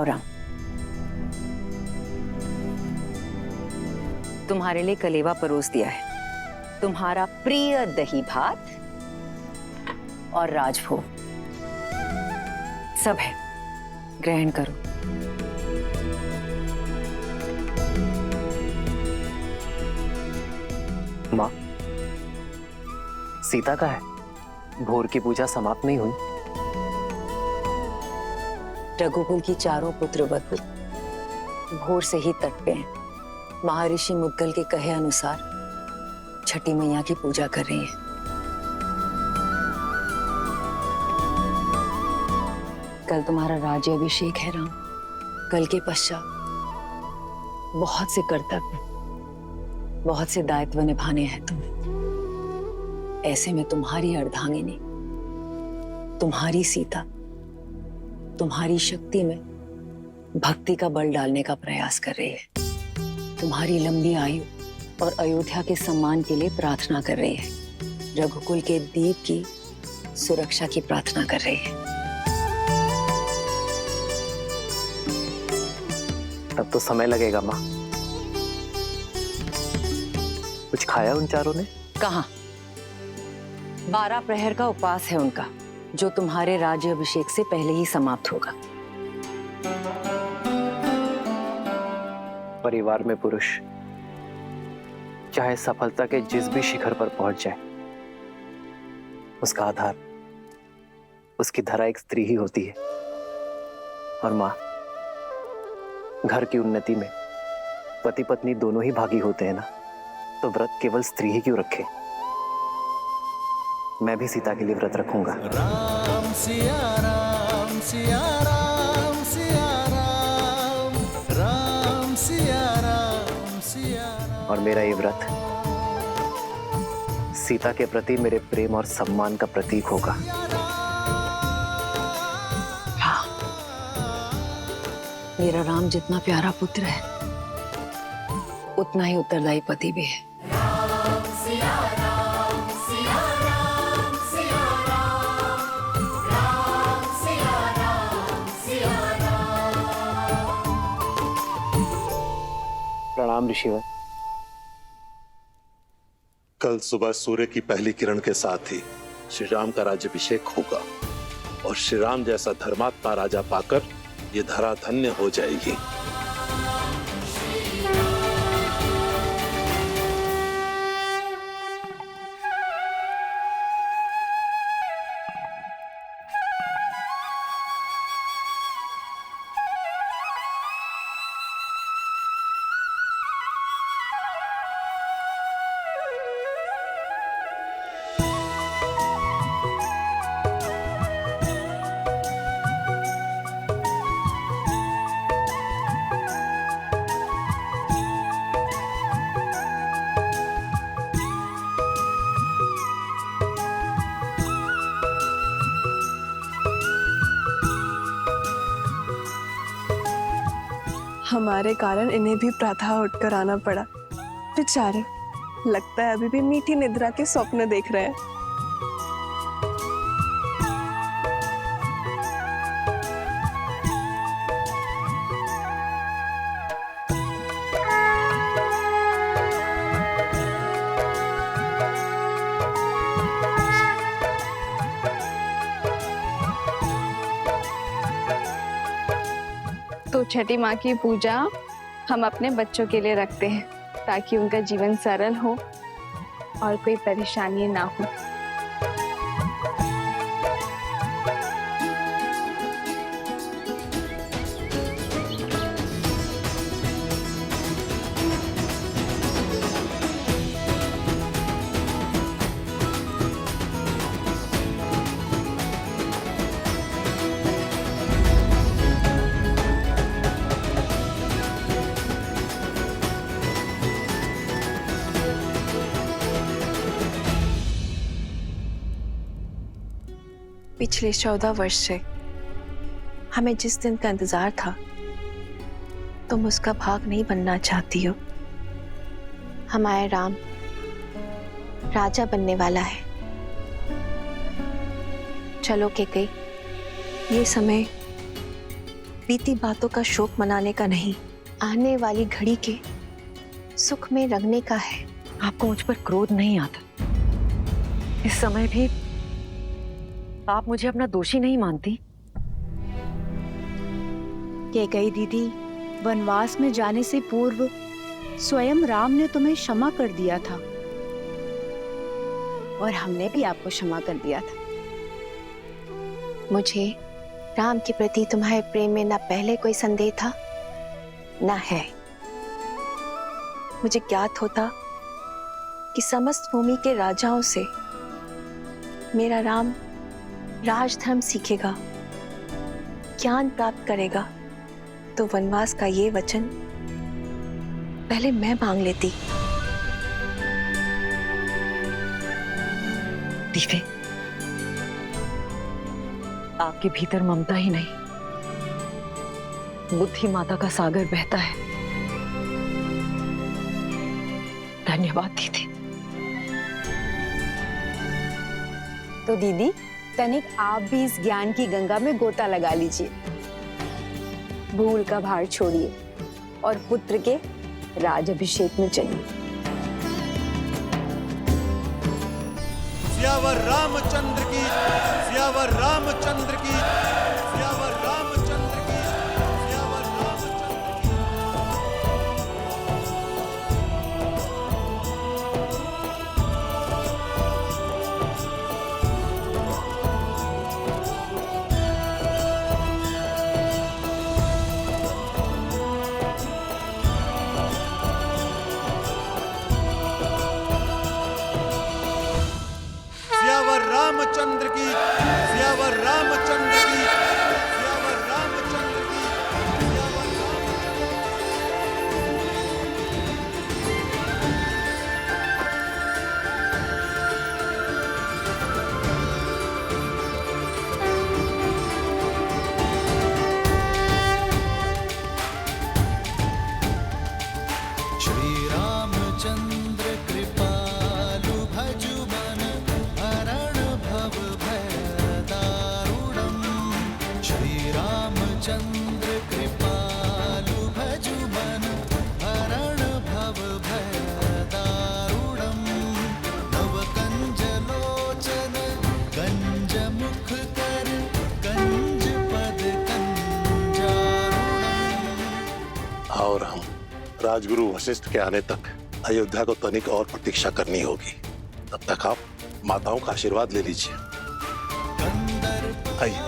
और तुम्हारे लिए कलेवा परोस दिया है, तुम्हारा प्रिय दही भात और राजभोग सब है, ग्रहण करो। माँ, सीता का है, भोर की पूजा समाप्त नहीं हुई। रघुकुल की चारों पुत्र वधु भोर से ही तट पे हैं। महर्षि मुद्गल के कहे अनुसार छठी मैया की पूजा कर रही हैं। कल तुम्हारा राज्य अभिषेक है राम। कल के पश्चात बहुत से कर्तव्य, बहुत से दायित्व निभाने हैं तुम्हें। ऐसे में तुम्हारी अर्धांगिनी, तुम्हारी सीता, तुम्हारी शक्ति में भक्ति का बल डालने का प्रयास कर रही है। तुम्हारी लंबी आयु और अयोध्या के सम्मान के लिए प्रार्थना कर रही है। रघुकुल के दीप की सुरक्षा की प्रार्थना कर रही है। तब तो समय लगेगा माँ। कुछ खाया उन चारों ने? कहाँ? 12 प्रहर का उपवास है उनका, जो तुम्हारे राज्य अभिषेक से पहले ही समाप्त होगा। परिवार में पुरुष चाहे सफलता के जिस भी शिखर पर पहुंच जाए, उसका आधार, उसकी धरा एक स्त्री ही होती है। और मां, घर की उन्नति में पति पत्नी दोनों ही भागी होते हैं ना, तो व्रत केवल स्त्री ही क्यों रखे? मैं भी सीता के लिए व्रत रखूंगा। राम सिया राम सिया राम सिया राम, राम सिया राम सिया राम। और मेरा ये व्रत सीता के प्रति मेरे प्रेम और सम्मान का प्रतीक होगा। हाँ, मेरा राम जितना प्यारा पुत्र है, उतना ही उत्तरदायी पति भी है। प्रणाम ऋषिवर। कल सुबह सूर्य की पहली किरण के साथ ही श्री राम का राज्याभिषेक होगा और श्री राम जैसा धर्मात्मा राजा पाकर ये धरा धन्य हो जाएगी। हमारे कारण इन्हें भी प्रातः उठकर आना पड़ा। बेचारे, लगता है अभी भी मीठी निद्रा के स्वप्न देख रहे हैं। तो छठी माँ की पूजा हम अपने बच्चों के लिए रखते हैं, ताकि उनका जीवन सरल हो और कोई परेशानी ना हो। पिछले 14 वर्ष से हमें जिस दिन का इंतजार था, तुम उसका भाग नहीं बनना चाहती हो। हमारा राम राजा बनने वाला है। चलो के कई, ये समय बीती बातों का शोक मनाने का नहीं, आने वाली घड़ी के सुख में रंगने का है। आपको मुझ पर क्रोध नहीं आता? इस समय भी आप मुझे अपना दोषी नहीं मानती? कैकेयी दीदी, वनवास में जाने से पूर्व स्वयं राम ने तुम्हें क्षमा कर दिया था और हमने भी आपको क्षमा कर दिया था। मुझे राम के प्रति तुम्हारे प्रेम में न पहले कोई संदेह था न है। मुझे ज्ञात होता कि समस्त भूमि के राजाओं से मेरा राम राजधर्म सीखेगा, ज्ञान प्राप्त करेगा, तो वनवास का ये वचन पहले मैं मांग लेती। दीवे, आपके भीतर ममता ही नहीं, बुद्धि माता का सागर बहता है। धन्यवाद दीदी। तो दीदी, तनिक आप भी इस ज्ञान की गंगा में गोता लगा लीजिए। भूल का भार छोड़िए और पुत्र के राजाभिषेक में चलिए। सियावर रामचंद्र की, सियावर रामचंद्र की, सियावर रामचंद्र की, सियावर रामचंद्र की। सियावर रामचंद्र की, सियावर रामचंद्र की, सियावर रामचंद्र की, सियावर श्री रामचंद्र कृपालु भजु मन हरण भव भय दारुणम। श्री रामचंद्र कृपालु भजु मन हरण भव भय दारुणम। नव कंज लोचन गंज मुख कर गंज पद कंजारुणम। और हम राजगुरु वशिष्ठ के आने तक अयोध्या को तनिक और प्रतीक्षा करनी होगी। तब तक आप माताओं का आशीर्वाद ले लीजिए। आइए।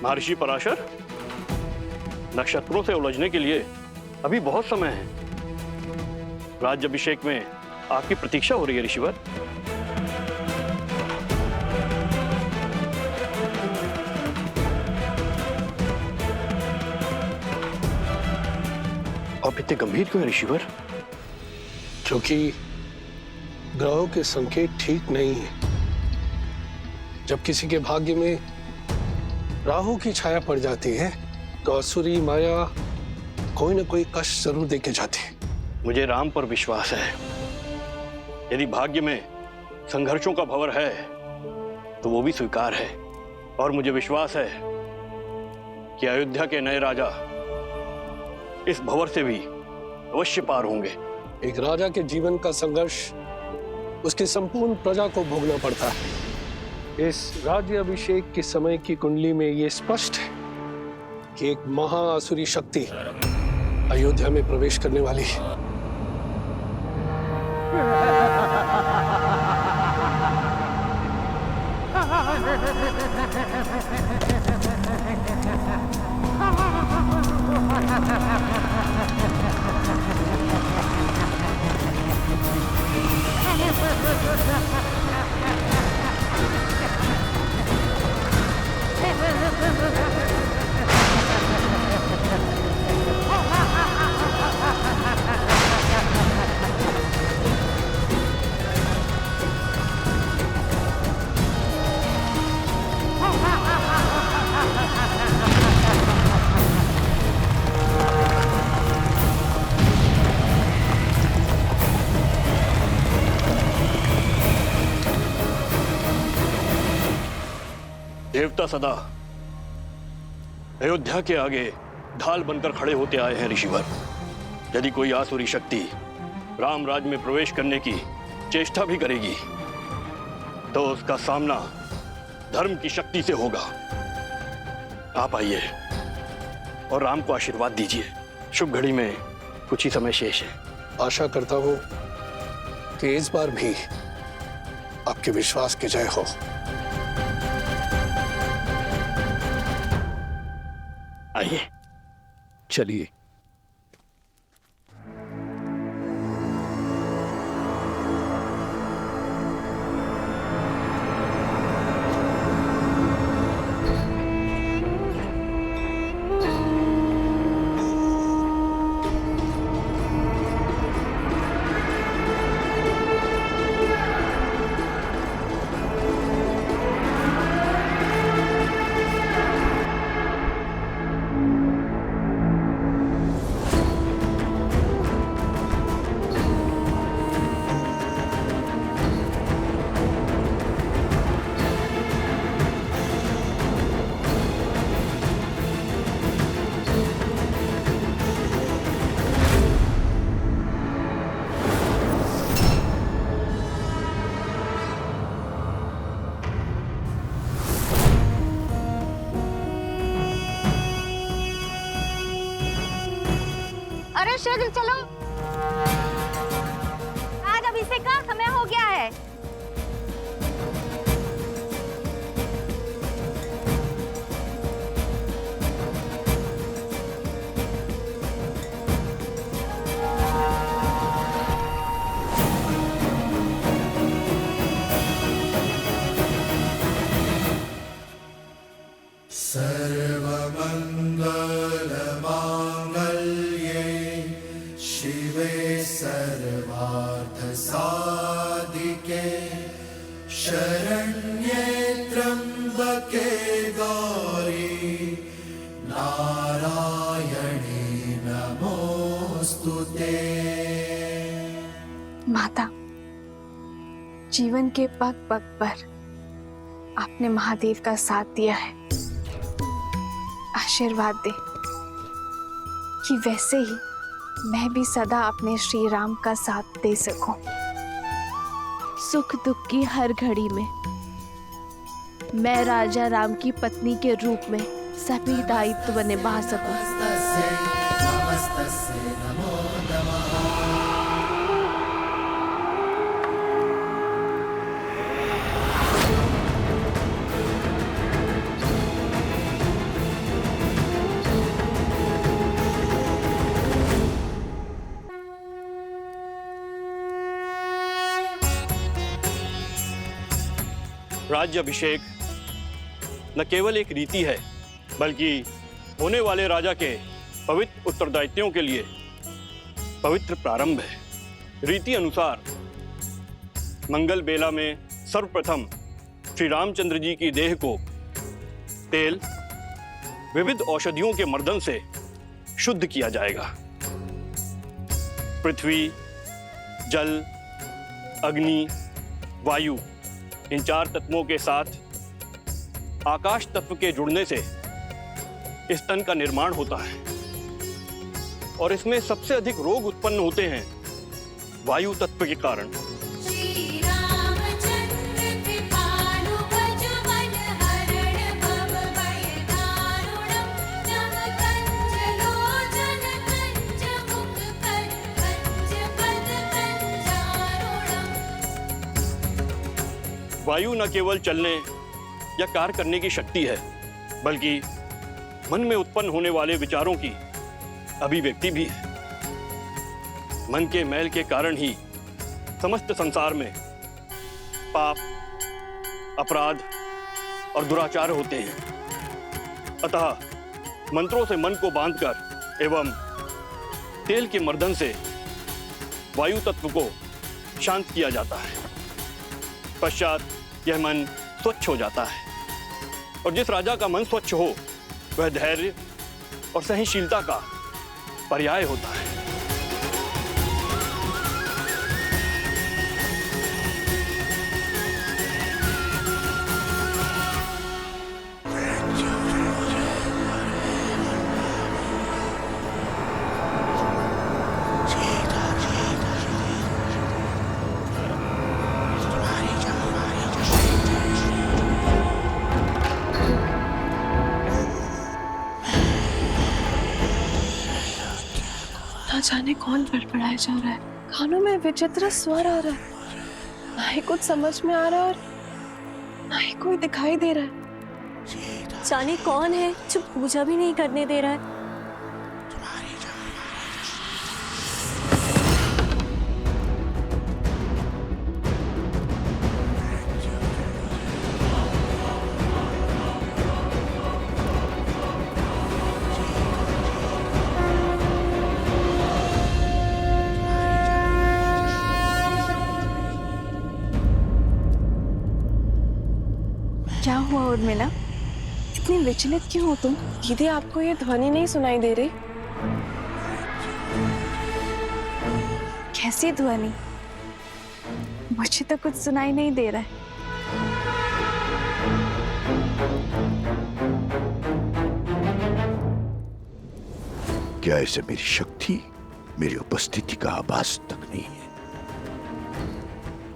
महर्षि पराशर, नक्षत्रों से उलझने के लिए अभी बहुत समय है। राज्याभिषेक में आपकी प्रतीक्षा हो रही है ऋषिवर। आप इतने गंभीर क्यों हैं ऋषिवर? क्योंकि ग्रहों के संकेत ठीक नहीं है। जब किसी के भाग्य में राहु की छाया पड़ जाती है तो असुरी माया कोई ना कोई कष्ट जरूर देके जाती है। मुझे राम पर विश्वास है। यदि भाग्य में संघर्षों का भंवर है तो वो भी स्वीकार है, और मुझे विश्वास है कि अयोध्या के नए राजा इस भंवर से भी अवश्य पार होंगे। एक राजा के जीवन का संघर्ष उसकी संपूर्ण प्रजा को भोगना पड़ता है। इस राज्य अभिषेक के समय की कुंडली में यह स्पष्ट है कि एक महाआसुरी शक्ति अयोध्या में प्रवेश करने वाली है। देवता सदा अयोध्या के आगे ढाल बनकर खड़े होते आए हैं ऋषिवर। यदि कोई आसुरी शक्ति रामराज में प्रवेश करने की चेष्टा भी करेगी तो उसका सामना धर्म की शक्ति से होगा। आप आइए और राम को आशीर्वाद दीजिए। शुभ घड़ी में कुछ ही समय शेष है। आशा करता हूं कि इस बार भी आपके विश्वास की जय हो। आइए चलिए। अरे शीघ्र चलो, आज अभिषेक का समय हो गया है। सर्वमंगलमांगल्ये शिवे सर्वार्थसाधिके शरण्ये त्र्यंबके गौरी नारायणी नमोस्तुते। माता, जीवन के पग पग पर आपने महादेव का साथ दिया है। आशीर्वाद दे कि वैसे ही मैं भी सदा अपने श्री राम का साथ दे सकूं। सुख दुख की हर घड़ी में मैं राजा राम की पत्नी के रूप में सभी दायित्व निभा सकूं। राज्य अभिषेक न केवल एक रीति है बल्कि होने वाले राजा के पवित्र उत्तरदायित्वों के लिए पवित्र प्रारंभ है। रीति अनुसार मंगल बेला में सर्वप्रथम श्री रामचंद्र जी की देह को तेल विविध औषधियों के मर्दन से शुद्ध किया जाएगा। पृथ्वी, जल, अग्नि, वायु, इन चार तत्वों के साथ आकाश तत्व के जुड़ने से इस तन का निर्माण होता है और इसमें सबसे अधिक रोग उत्पन्न होते हैं वायु तत्व के कारण। वायु न केवल चलने या कार्य करने की शक्ति है, बल्कि मन में उत्पन्न होने वाले विचारों की अभिव्यक्ति भी है। मन के मैल के कारण ही समस्त संसार में पाप, अपराध और दुराचार होते हैं। अतः मंत्रों से मन को बांधकर एवं तेल के मर्दन से वायु तत्व को शांत किया जाता है। पश्चात यह मन स्वच्छ हो जाता है और जिस राजा का मन स्वच्छ हो वह धैर्य और सहनशीलता का पर्याय होता है। ना जाने कौन बड़बड़ाया जा रहा है, कानों में विचित्र स्वर आ रहा है, ना ही कुछ समझ में आ रहा है और ना ही कोई दिखाई दे रहा है। जाने कौन है जो पूजा भी नहीं करने दे रहा है। क्या हुआ उर्मिला, इतनी विचलित क्यों हो तुम? दीदी, आपको ये ध्वनि नहीं सुनाई दे रही? कैसी ध्वनि? मुझे तो कुछ सुनाई नहीं दे रहा है। क्या ऐसे मेरी शक्ति, मेरी उपस्थिति का आभास तक नहीं है?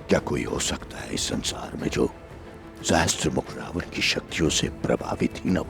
क्या कोई हो सकता है इस संसार में जो सहस्त्र मुख रावण की शक्तियों से प्रभावित ही न हो?